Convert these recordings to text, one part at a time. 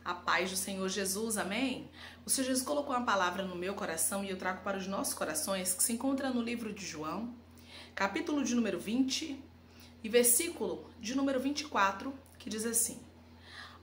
A paz do Senhor Jesus, amém? O Senhor Jesus colocou uma palavra no meu coração e eu trago para os nossos corações, que se encontra no livro de João, capítulo de número 20 e versículo de número 24, que diz assim: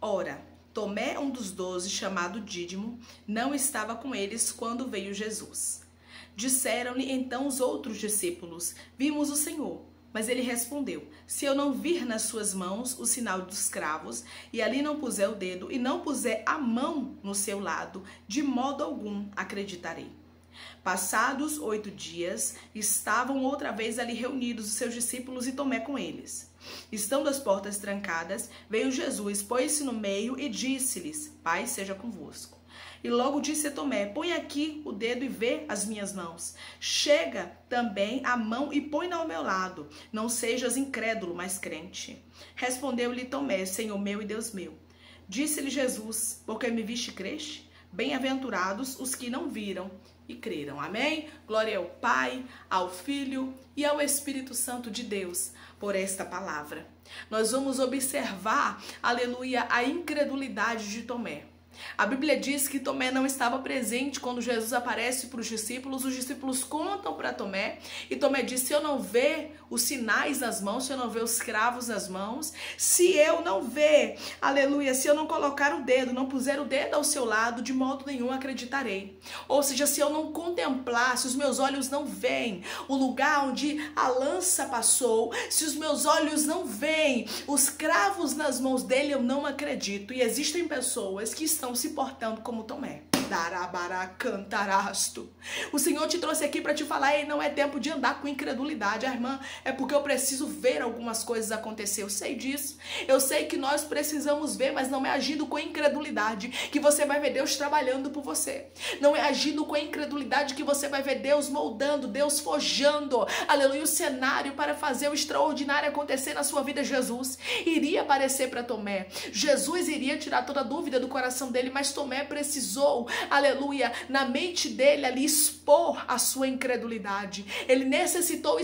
Ora, Tomé, um dos 12, chamado Dídimo, não estava com eles quando veio Jesus. Disseram-lhe então os outros discípulos: Vimos o Senhor. Mas ele respondeu: Se eu não vir nas suas mãos o sinal dos cravos, e ali não puser o dedo, e não puser a mão no seu lado, de modo algum acreditarei. Passados 8 dias, estavam outra vez ali reunidos os seus discípulos e Tomé com eles. Estando as portas trancadas, veio Jesus, pôs-se no meio e disse-lhes: Pai seja convosco. E logo disse a Tomé: Põe aqui o dedo e vê as minhas mãos. Chega também a mão e põe-na ao meu lado. Não sejas incrédulo, mas crente. Respondeu-lhe Tomé: Senhor meu e Deus meu. Disse-lhe Jesus: Porque me viste, creste? Bem-aventurados os que não viram e creram. Amém? Glória ao Pai, ao Filho e ao Espírito Santo de Deus por esta palavra. Nós vamos observar, aleluia, a incredulidade de Tomé. A Bíblia diz que Tomé não estava presente quando Jesus aparece para os discípulos contam para Tomé, e Tomé diz: se eu não ver os sinais nas mãos, se eu não ver os cravos nas mãos, se eu não ver, aleluia, se eu não colocar o dedo, não puser o dedo ao seu lado, de modo nenhum acreditarei. Ou seja, se eu não contemplar, se os meus olhos não veem o lugar onde a lança passou, se os meus olhos não veem os cravos nas mãos dele, eu não acredito. E existem pessoas que estão se portando como Tomé. O Senhor te trouxe aqui para te falar: não é tempo de andar com incredulidade. Irmã, é porque eu preciso ver algumas coisas acontecer. Eu sei disso. Eu sei que nós precisamos ver, mas não é agindo com incredulidade que você vai ver Deus trabalhando por você. Não é agindo com incredulidade que você vai ver Deus moldando, Deus forjando, aleluia, o cenário para fazer o extraordinário acontecer na sua vida. Jesus iria aparecer para Tomé. Jesus iria tirar toda a dúvida do coração dele, mas Tomé precisou, aleluia, na mente dele ali expor a sua incredulidade. Ele necessitou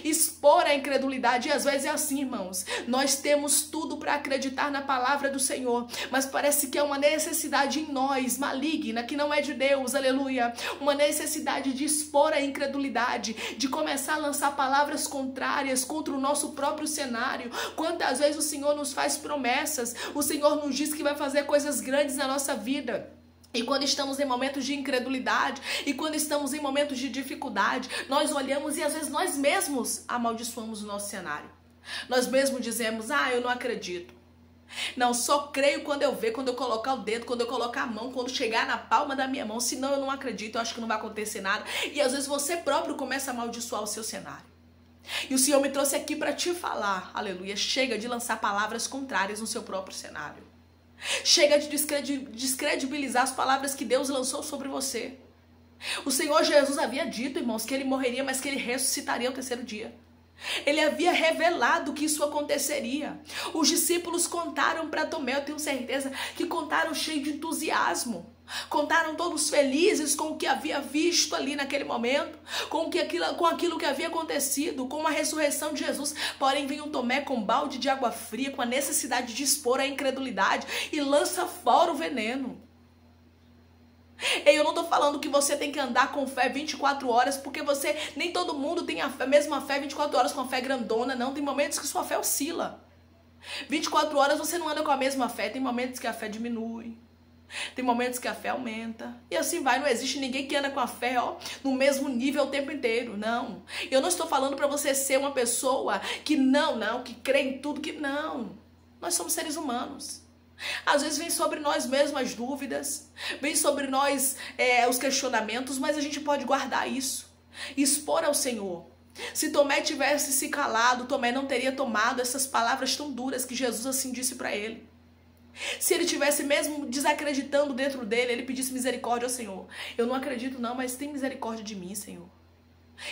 expor a incredulidade. E às vezes é assim, irmãos, nós temos tudo para acreditar na palavra do Senhor, mas parece que é uma necessidade em nós, maligna, que não é de Deus, aleluia, uma necessidade de expor a incredulidade, de começar a lançar palavras contrárias contra o nosso próprio cenário. Quantas vezes o Senhor nos faz promessas, o Senhor nos diz que vai fazer coisas grandes na nossa vida. E quando estamos em momentos de incredulidade, e quando estamos em momentos de dificuldade, nós olhamos e às vezes nós mesmos amaldiçoamos o nosso cenário. Nós mesmos dizemos: eu não acredito. Não, só creio quando eu ver, quando eu colocar o dedo, quando eu colocar a mão, quando chegar na palma da minha mão. Senão eu não acredito, eu acho que não vai acontecer nada. E às vezes você próprio começa a amaldiçoar o seu cenário. E o Senhor me trouxe aqui para te falar, aleluia, chega de lançar palavras contrárias no seu próprio cenário. Chega de descredibilizar as palavras que Deus lançou sobre você. O Senhor Jesus havia dito, irmãos, que ele morreria, mas que ele ressuscitaria ao terceiro dia. Ele havia revelado que isso aconteceria. Os discípulos contaram para Tomé, eu tenho certeza que contaram cheio de entusiasmo. Contaram todos felizes com o que havia visto ali naquele momento, com aquilo que havia acontecido, com a ressurreição de Jesus. Porém, vinha um Tomé com um balde de água fria, com a necessidade de expor a incredulidade, e lança fora o veneno. Eu não estou falando que você tem que andar com fé 24 horas, porque nem todo mundo tem a mesma fé 24 horas com a fé grandona, não. Tem momentos que sua fé oscila. 24 horas você não anda com a mesma fé, tem momentos que a fé diminui. Tem momentos que a fé aumenta. E assim vai, não existe ninguém que anda com a fé no mesmo nível o tempo inteiro, não. Eu não estou falando para você ser uma pessoa que que crê em tudo, que não. Nós somos seres humanos. Às vezes vem sobre nós mesmos as dúvidas, vem sobre nós os questionamentos, mas a gente pode guardar isso e expor ao Senhor. Se Tomé tivesse se calado, Tomé não teria tomado essas palavras tão duras que Jesus assim disse para ele. Se ele tivesse mesmo desacreditando dentro dele, ele pedisse misericórdia ao Senhor. Eu não acredito não, mas tem misericórdia de mim, Senhor.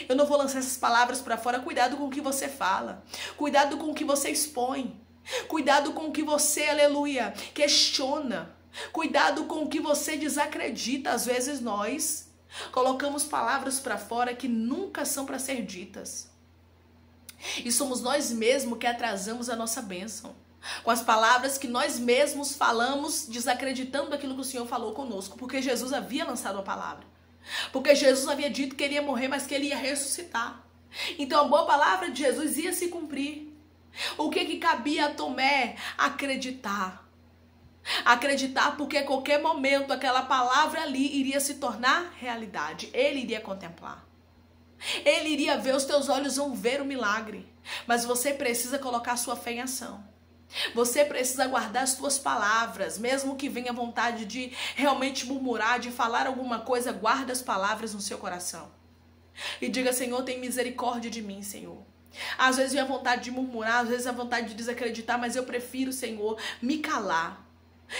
Eu não vou lançar essas palavras para fora. Cuidado com o que você fala. Cuidado com o que você expõe. Cuidado com o que você, aleluia, questiona. Cuidado com o que você desacredita. Às vezes nós colocamos palavras para fora que nunca são para ser ditas. E somos nós mesmos que atrasamos a nossa bênção. com as palavras que nós mesmos falamos, desacreditando daquilo que o Senhor falou conosco, porque Jesus havia lançado a palavra. Porque Jesus havia dito que ele ia morrer, mas que ele ia ressuscitar. Então a boa palavra de Jesus ia se cumprir. O que cabia a Tomé? Acreditar. Acreditar, porque a qualquer momento aquela palavra ali iria se tornar realidade. Ele iria contemplar. Ele iria ver, os teus olhos vão ver o milagre. Mas você precisa colocar sua fé em ação. Você precisa guardar as tuas palavras, mesmo que venha vontade de realmente murmurar, de falar alguma coisa, guarda as palavras no seu coração. E diga: Senhor, tem misericórdia de mim, Senhor. Às vezes vem a vontade de murmurar, às vezes a vontade de desacreditar, mas eu prefiro, Senhor, me calar.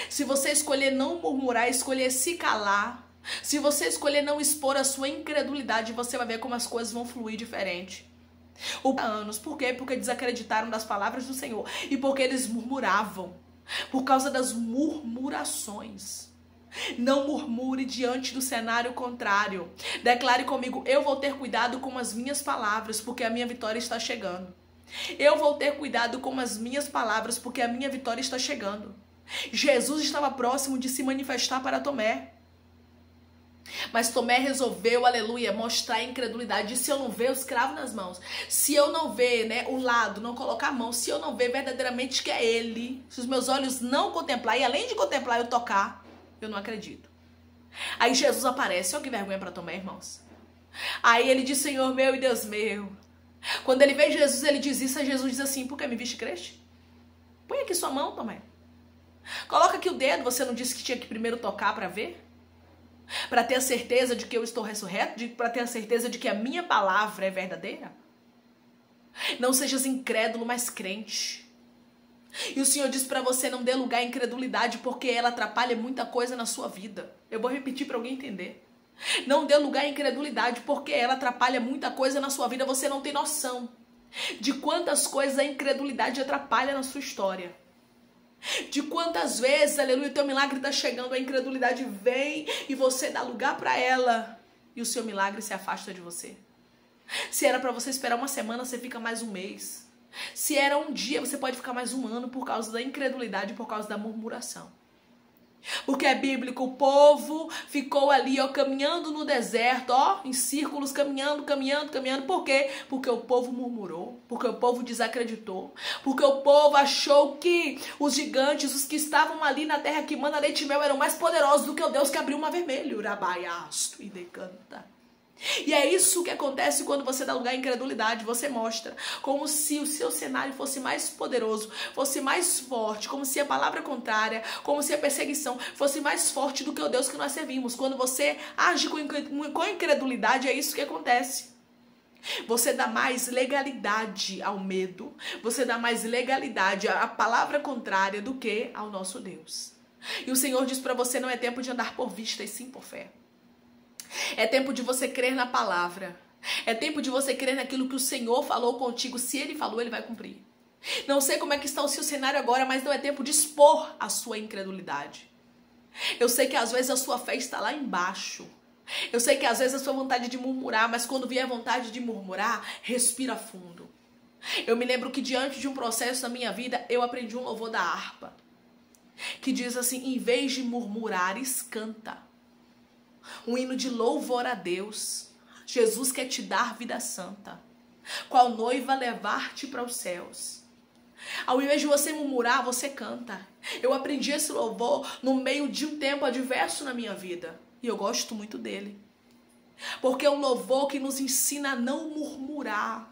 Se você escolher não murmurar, escolher se calar, se você escolher não expor a sua incredulidade, você vai ver como as coisas vão fluir diferente. Anos. Por quê? Porque desacreditaram das palavras do Senhor. E porque eles murmuravam. Por causa das murmurações. Não murmure diante do cenário contrário. Declare comigo: eu vou ter cuidado com as minhas palavras, porque a minha vitória está chegando. Eu vou ter cuidado com as minhas palavras, porque a minha vitória está chegando. Jesus estava próximo de se manifestar para Tomé. Mas Tomé resolveu, aleluia, mostrar a incredulidade. Se eu não ver os cravos nas mãos, se eu não ver, né, o lado, não colocar a mão, se eu não ver verdadeiramente que é ele, se os meus olhos não contemplar, e além de contemplar eu tocar, eu não acredito. Aí Jesus aparece. Olha que vergonha para Tomé, irmãos. Aí ele diz: Senhor meu e Deus meu. Quando ele vê Jesus, ele diz isso, aí Jesus diz assim: por que me viste creste? Põe aqui sua mão, Tomé. Coloca aqui o dedo. Você não disse que tinha que primeiro tocar para ver? Para ter a certeza de que eu estou ressurreto? Para ter a certeza de que a minha palavra é verdadeira? Não sejas incrédulo, mas crente. E o Senhor diz para você: não dê lugar à incredulidade, porque ela atrapalha muita coisa na sua vida. Eu vou repetir para alguém entender. Não dê lugar à incredulidade, porque ela atrapalha muita coisa na sua vida. Você não tem noção de quantas coisas a incredulidade atrapalha na sua história. De quantas vezes, aleluia, o teu milagre está chegando, a incredulidade vem e você dá lugar para ela e o seu milagre se afasta de você. Se era para você esperar uma semana, você fica mais um mês. Se era um dia, você pode ficar mais um ano por causa da incredulidade, por causa da murmuração. Porque é bíblico, o povo ficou ali, ó, caminhando no deserto, ó, em círculos, caminhando. Por quê? Porque o povo murmurou, porque o povo desacreditou, porque o povo achou que os gigantes, os que estavam ali na terra que manda leite e mel, eram mais poderosos do que o Deus que abriu o mar vermelho. Urabaiasto e decanta. E é isso que acontece quando você dá lugar à incredulidade. Você mostra como se o seu cenário fosse mais poderoso, fosse mais forte, como se a palavra contrária, como se a perseguição fosse mais forte do que o Deus que nós servimos. Quando você age com incredulidade, é isso que acontece. Você dá mais legalidade ao medo, você dá mais legalidade à palavra contrária do que ao nosso Deus. E o Senhor diz para você: não é tempo de andar por vista, e sim por fé. É tempo de você crer na palavra. É tempo de você crer naquilo que o Senhor falou contigo. Se Ele falou, Ele vai cumprir. Não sei como é que está o seu cenário agora, mas não é tempo de expor a sua incredulidade. Eu sei que às vezes a sua fé está lá embaixo. Eu sei que às vezes a sua vontade de murmurar, mas quando vier a vontade de murmurar, respira fundo. Eu me lembro que diante de um processo na minha vida, eu aprendi um louvor da harpa, que diz assim: em vez de murmurares, canta. Um hino de louvor a Deus. Jesus quer te dar vida santa, qual noiva levar-te para os céus. Ao invés de você murmurar, você canta. Eu aprendi esse louvor no meio de um tempo adverso na minha vida, e eu gosto muito dele, porque é um louvor que nos ensina a não murmurar.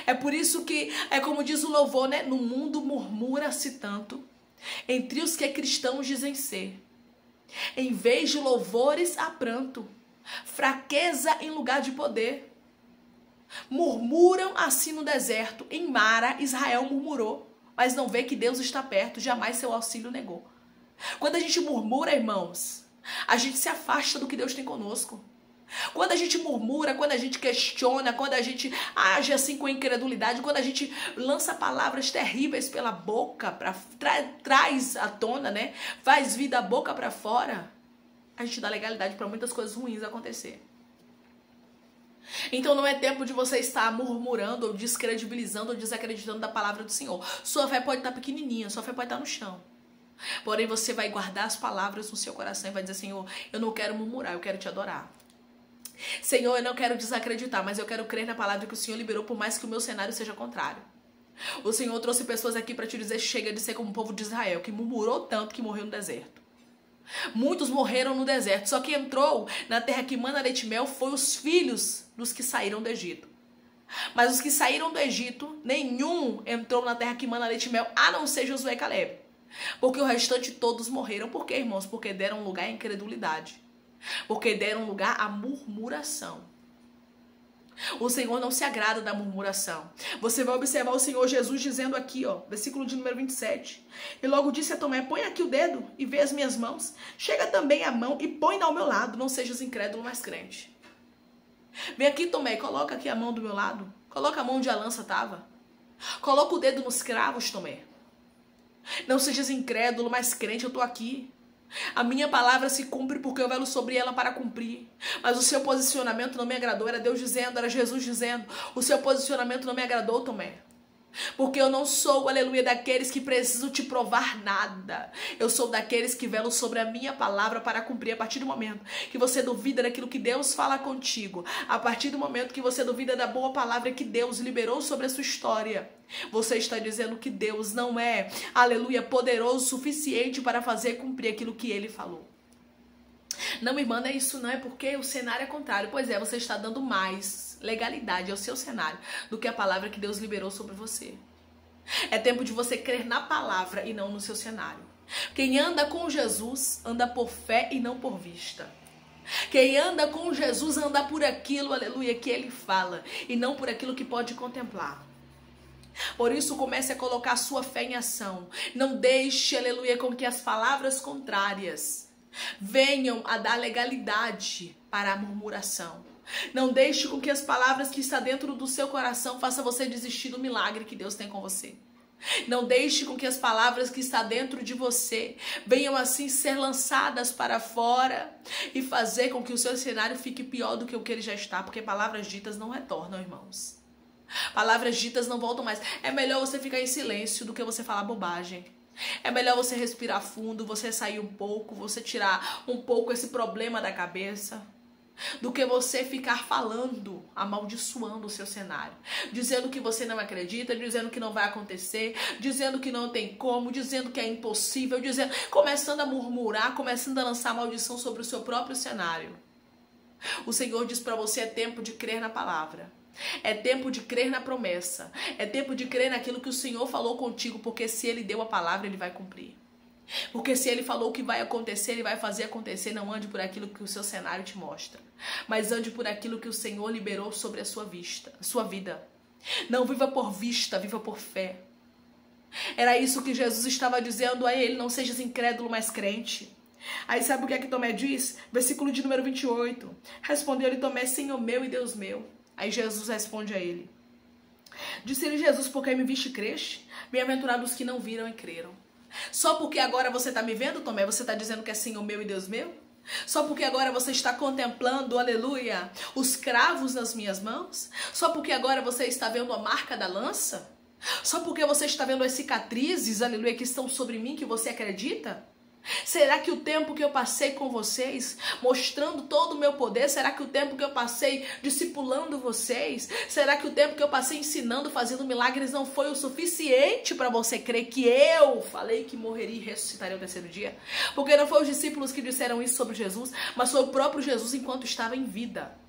É por isso que, é como diz o louvor, né? No mundo murmura-se tanto, entre os que cristãos dizem ser. Em vez de louvores, há pranto, fraqueza em lugar de poder. Murmuram assim no deserto. Em Mara, Israel murmurou, mas não vê que Deus está perto, jamais seu auxílio negou. Quando a gente murmura, irmãos, a gente se afasta do que Deus tem conosco. Quando a gente murmura, quando a gente questiona, quando a gente age assim com incredulidade, quando a gente lança palavras terríveis pela boca, traz à tona, né? Faz vida a boca para fora, a gente dá legalidade para muitas coisas ruins acontecer. Então não é tempo de você estar murmurando, ou descredibilizando, ou desacreditando da palavra do Senhor. Sua fé pode estar pequenininha, sua fé pode estar no chão. Porém, você vai guardar as palavras no seu coração e vai dizer: Senhor, eu não quero murmurar, eu quero te adorar. Senhor, eu não quero desacreditar, mas eu quero crer na palavra que o Senhor liberou, por mais que o meu cenário seja contrário. O Senhor trouxe pessoas aqui para te dizer: chega de ser como o povo de Israel, que murmurou tanto que morreu no deserto. Muitos morreram no deserto, só que entrou na terra que mana leite e mel foi os filhos dos que saíram do Egito. Mas os que saíram do Egito, nenhum entrou na terra que mana leite e mel, a não ser Josué e Caleb. Porque o restante todos morreram. Por quê, irmãos? Porque deram lugar à incredulidade. Porque deram lugar à murmuração. O Senhor não se agrada da murmuração. Você vai observar o Senhor Jesus dizendo aqui, ó, versículo de número 27. E logo disse a Tomé: põe aqui o dedo e vê as minhas mãos. Chega também a mão e põe ao meu lado. Não sejas incrédulo, mas crente. Vem aqui, Tomé, coloca aqui a mão do meu lado. Coloca a mão onde a lança estava. Coloca o dedo nos cravos, Tomé. Não sejas incrédulo, mas crente, eu tô aqui. A minha palavra se cumpre porque eu velo sobre ela para cumprir. Mas o seu posicionamento não me agradou. Era Deus dizendo, era Jesus dizendo: o seu posicionamento não me agradou, Tomé. Porque eu não sou, aleluia, daqueles que precisam te provar nada. Eu sou daqueles que velam sobre a minha palavra para cumprir. A partir do momento que você duvida daquilo que Deus fala contigo, a partir do momento que você duvida da boa palavra que Deus liberou sobre a sua história, você está dizendo que Deus não é, aleluia, poderoso o suficiente para fazer cumprir aquilo que Ele falou. Não, irmã, não é isso, não. É porque o cenário é contrário. Pois é, você está dando mais legalidade ao seu cenário do que a palavra que Deus liberou sobre você. É tempo de você crer na palavra e não no seu cenário. Quem anda com Jesus anda por fé e não por vista. Quem anda com Jesus anda por aquilo, aleluia, que Ele fala e não por aquilo que pode contemplar. Por isso, comece a colocar a sua fé em ação. Não deixe, aleluia, com que as palavras contrárias venham a dar legalidade para a murmuração. Não deixe com que as palavras que estão dentro do seu coração façam você desistir do milagre que Deus tem com você. Não deixe com que as palavras que estão dentro de você venham assim ser lançadas para fora e fazer com que o seu cenário fique pior do que o que ele já está, porque palavras ditas não retornam, irmãos. Palavras ditas não voltam mais. É melhor você ficar em silêncio do que você falar bobagem. É melhor você respirar fundo, você sair um pouco, você tirar um pouco esse problema da cabeça, do que você ficar falando, amaldiçoando o seu cenário, dizendo que você não acredita, dizendo que não vai acontecer, dizendo que não tem como, dizendo que é impossível, começando a murmurar, começando a lançar maldição sobre o seu próprio cenário. O Senhor diz para você: é tempo de crer na palavra. É tempo de crer na promessa. É tempo de crer naquilo que o Senhor falou contigo, porque se Ele deu a palavra, Ele vai cumprir. Porque se Ele falou que vai acontecer, Ele vai fazer acontecer. Não ande por aquilo que o seu cenário te mostra, mas ande por aquilo que o Senhor liberou sobre a sua vida. Não viva por vista, viva por fé. Era isso que Jesus estava dizendo a ele: não sejas incrédulo, mas crente. Aí sabe o que é que Tomé diz? Versículo de número 28. Respondeu-lhe Tomé: Senhor meu e Deus meu. Aí Jesus responde a ele. Disse-lhe Jesus: por que me viste e creste? Bem-aventurados os que não viram e creram. Só porque agora você está me vendo, Tomé, você está dizendo que é Senhor meu e Deus meu? Só porque agora você está contemplando, aleluia, os cravos nas minhas mãos? Só porque agora você está vendo a marca da lança? Só porque você está vendo as cicatrizes, aleluia, que estão sobre mim, que você acredita? Será que o tempo que eu passei com vocês, mostrando todo o meu poder, será que o tempo que eu passei discipulando vocês, será que o tempo que eu passei ensinando, fazendo milagres não foi o suficiente para você crer que eu falei que morreria e ressuscitaria no terceiro dia? Porque não foram os discípulos que disseram isso sobre Jesus, mas foi o próprio Jesus enquanto estava em vida.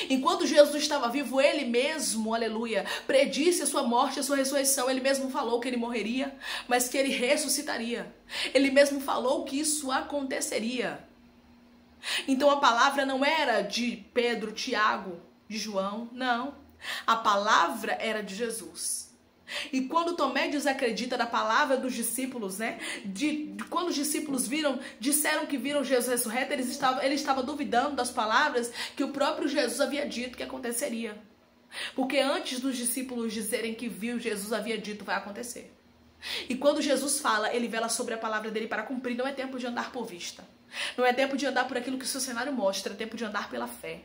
Enquanto Jesus estava vivo, Ele mesmo, aleluia, predisse a sua morte, a sua ressurreição. Ele mesmo falou que Ele morreria, mas que Ele ressuscitaria. Ele mesmo falou que isso aconteceria. Então a palavra não era de Pedro, Tiago, de João, não. A palavra era de Jesus. E quando Tomé desacredita da palavra dos discípulos, né? Quando os discípulos disseram que viram Jesus ressurreto, ele estava duvidando das palavras que o próprio Jesus havia dito que aconteceria. Porque antes dos discípulos dizerem que viu, Jesus havia dito vai acontecer. E quando Jesus fala, ele vela sobre a palavra dele para cumprir. Não é tempo de andar por vista. Não é tempo de andar por aquilo que o seu cenário mostra. É tempo de andar pela fé.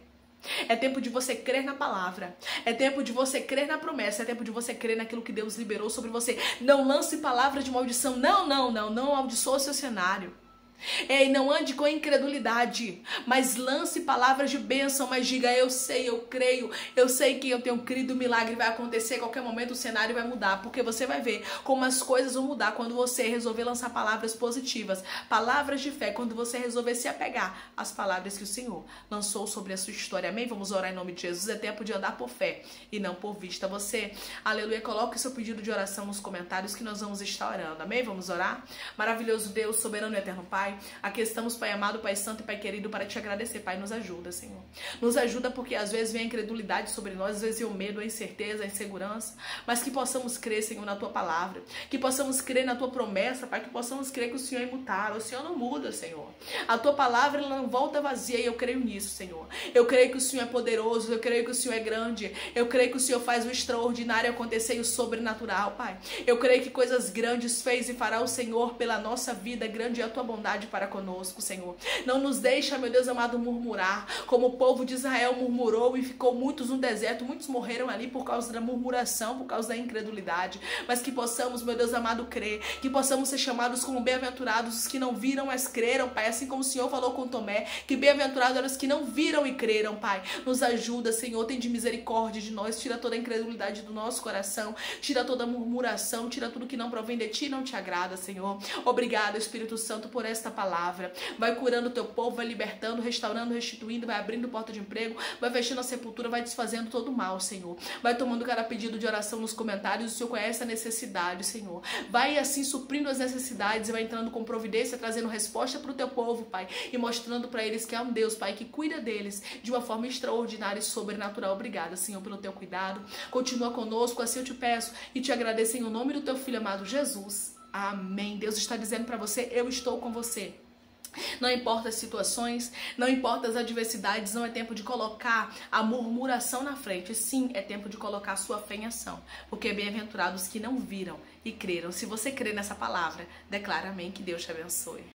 É tempo de você crer na palavra. É tempo de você crer na promessa. É tempo de você crer naquilo que Deus liberou sobre você. Não lance palavras de maldição. Não amaldiçoe o seu cenário. Ei, não ande com incredulidade, mas lance palavras de bênção, mas diga, eu sei, eu creio, eu sei que eu tenho crido, o milagre vai acontecer, a qualquer momento o cenário vai mudar, porque você vai ver como as coisas vão mudar quando você resolver lançar palavras positivas, palavras de fé, quando você resolver se apegar às palavras que o Senhor lançou sobre a sua história, amém? Vamos orar em nome de Jesus, é tempo de andar por fé e não por vista. Você, aleluia, coloque seu pedido de oração nos comentários que nós vamos estar orando, amém? Vamos orar? Maravilhoso Deus, soberano e eterno Pai, aqui estamos, Pai amado, Pai santo e Pai querido, para te agradecer, Pai, nos ajuda, Senhor. Nos ajuda porque às vezes vem a incredulidade sobre nós, às vezes vem o medo, a incerteza, a insegurança, mas que possamos crer, Senhor, na Tua palavra, que possamos crer na Tua promessa, Pai, que possamos crer que o Senhor é imutável, o Senhor não muda, Senhor. A Tua palavra, ela não volta vazia e eu creio nisso, Senhor. Eu creio que o Senhor é poderoso, eu creio que o Senhor é grande, eu creio que o Senhor faz o extraordinário acontecer e o sobrenatural, Pai. Eu creio que coisas grandes fez e fará o Senhor pela nossa vida, grande é a Tua bondade para conosco, Senhor. Não nos deixa, meu Deus amado, murmurar, como o povo de Israel murmurou e ficou muitos no deserto, muitos morreram ali por causa da murmuração, por causa da incredulidade, mas que possamos, meu Deus amado, crer, que possamos ser chamados como bem-aventurados os que não viram, mas creram, Pai, assim como o Senhor falou com Tomé, que bem-aventurados eram os que não viram e creram, Pai. Nos ajuda, Senhor, tem de misericórdia de nós, tira toda a incredulidade do nosso coração, tira toda a murmuração, tira tudo que não provém de Ti e não te agrada, Senhor. Obrigada, Espírito Santo, por esta palavra. Vai curando o teu povo, vai libertando, restaurando, restituindo, vai abrindo porta de emprego, vai fechando a sepultura, vai desfazendo todo o mal, Senhor. Vai tomando cada pedido de oração nos comentários, o Senhor conhece a necessidade, Senhor. Vai assim suprindo as necessidades e vai entrando com providência, trazendo resposta para o teu povo, Pai, e mostrando para eles que é um Deus, Pai, que cuida deles de uma forma extraordinária e sobrenatural. Obrigada, Senhor, pelo teu cuidado. Continua conosco, assim eu te peço e te agradeço em o nome do teu Filho amado Jesus. Amém. Deus está dizendo para você, eu estou com você. Não importa as situações, não importa as adversidades, não é tempo de colocar a murmuração na frente. Sim, é tempo de colocar a sua fé em ação. Porque bem-aventurados que não viram e creram. Se você crê nessa palavra, declara amém, que Deus te abençoe.